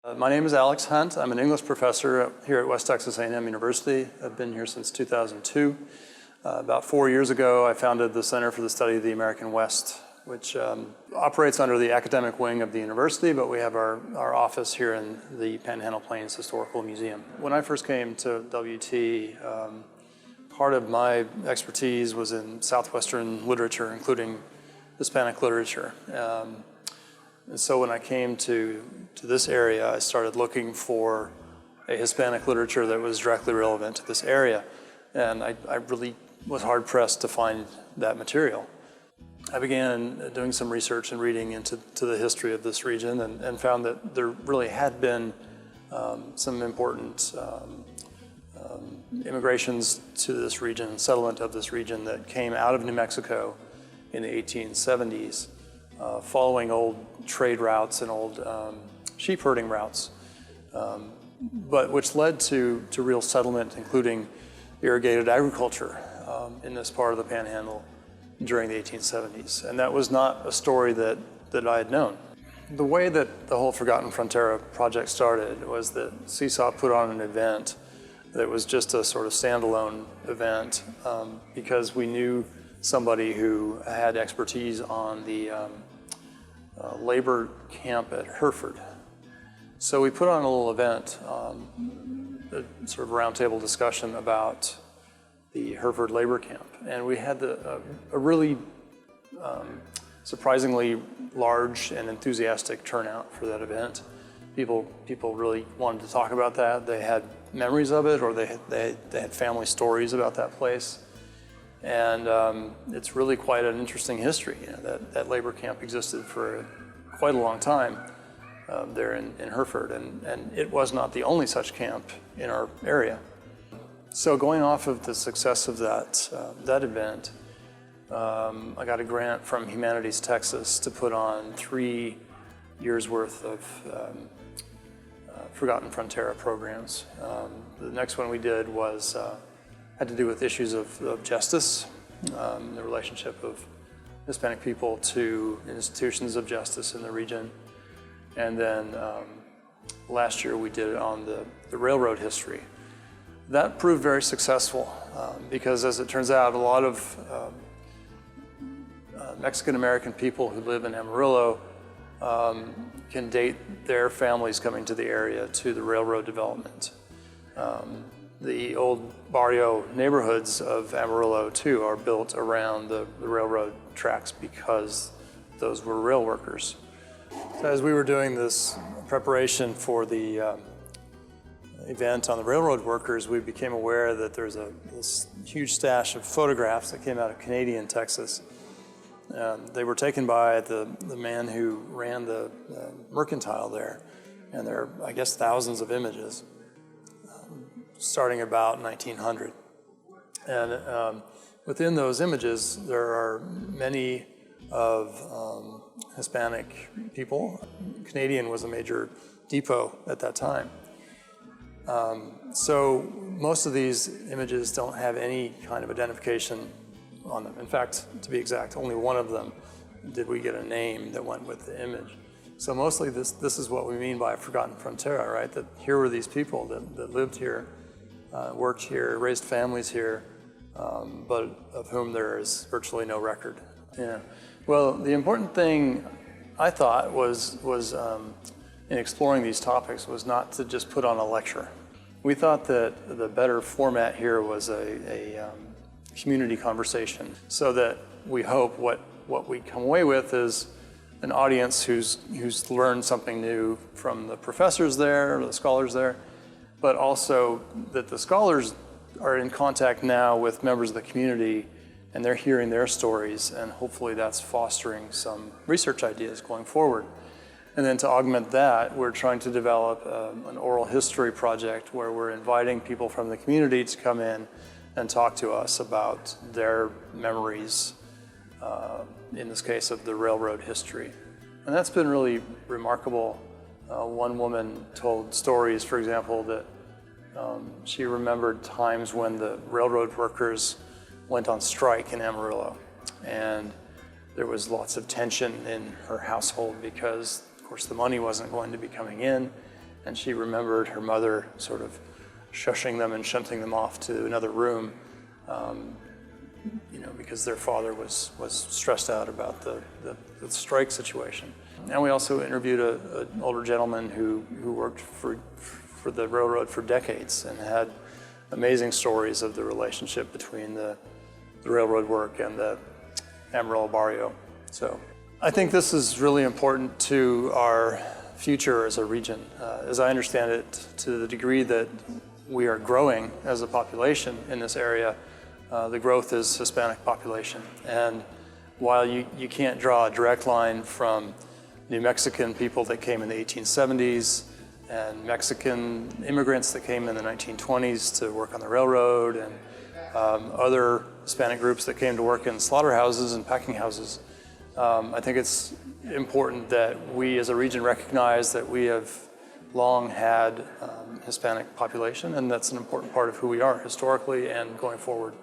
My name is Alex Hunt. I'm an English professor here at West Texas A&M University. I've been here since 2002. About 4 years ago, I founded the Center for the Study of the American West, which operates under the academic wing of the university, but we have our office here in the Panhandle-Plains Historical Museum. When I first came to WT, part of my expertise was in Southwestern literature, including Hispanic literature. And so when I came to this area, I started looking for a Hispanic literature that was directly relevant to this area. And I really was hard-pressed to find that material. I began doing some research and reading into the history of this region and found that there really had been some important immigrations to this region, settlement of this region that came out of New Mexico in the 1870s. Following old trade routes and old sheep herding routes, but which led to real settlement, including irrigated agriculture in this part of the Panhandle during the 1870s. And that was not a story that I had known. The way that the whole Forgotten Frontera project started was that Seesaw put on an event that was just a sort of standalone event because we knew somebody who had expertise on the labor camp at Hereford. So we put on a little event, a sort of roundtable discussion about the Hereford labor camp. And we had a really surprisingly large and enthusiastic turnout for that event. People really wanted to talk about that. They had memories of it, or they had family stories about that place. And it's really quite an interesting history. You know, that labor camp existed for quite a long time there in Hereford, and it was not the only such camp in our area. So going off of the success of that event, I got a grant from Humanities Texas to put on 3 years worth of Forgotten Frontera programs. The next one we did was had to do with issues of justice, the relationship of Hispanic people to institutions of justice in the region. And then last year we did it on the railroad history. That proved very successful because, as it turns out, a lot of Mexican-American people who live in Amarillo can date their families coming to the area to the railroad development. The old barrio neighborhoods of Amarillo, too, are built around the railroad tracks because those were rail workers. So as we were doing this preparation for the event on the railroad workers, we became aware that there's this huge stash of photographs that came out of Canadian Texas. They were taken by the man who ran the mercantile there, and there are, I guess, thousands of images, starting about 1900. And within those images, there are many of Hispanic people. Canadian was a major depot at that time. So most of these images don't have any kind of identification on them. In fact, to be exact, only one of them did we get a name that went with the image. So mostly this is what we mean by Forgotten Frontera, right? That here were these people that lived here, worked here, raised families here, but of whom there is virtually no record. Yeah. Well, the important thing I thought was in exploring these topics was not to just put on a lecture. We thought that the better format here was a community conversation, so that we hope what we come away with is an audience who's learned something new from the professors there, or the scholars there, but also that the scholars are in contact now with members of the community, and they're hearing their stories, and hopefully that's fostering some research ideas going forward. And then to augment that, we're trying to develop an oral history project where we're inviting people from the community to come in and talk to us about their memories, in this case of the railroad history. And that's been really remarkable. One woman told stories, for example, that she remembered times when the railroad workers went on strike in Amarillo, and there was lots of tension in her household because, of course, the money wasn't going to be coming in, and she remembered her mother sort of shushing them and shunting them off to another room, because their father was stressed out about the strike situation. And we also interviewed an older gentleman who worked for the railroad for decades and had amazing stories of the relationship between the railroad work and the Amarillo barrio. So I think this is really important to our future as a region. As I understand it, to the degree that we are growing as a population in this area, the growth is Hispanic population. And while you can't draw a direct line from New Mexican people that came in the 1870s and Mexican immigrants that came in the 1920s to work on the railroad and other Hispanic groups that came to work in slaughterhouses and packing houses, I think it's important that we as a region recognize that we have long had Hispanic population, and that's an important part of who we are historically and going forward.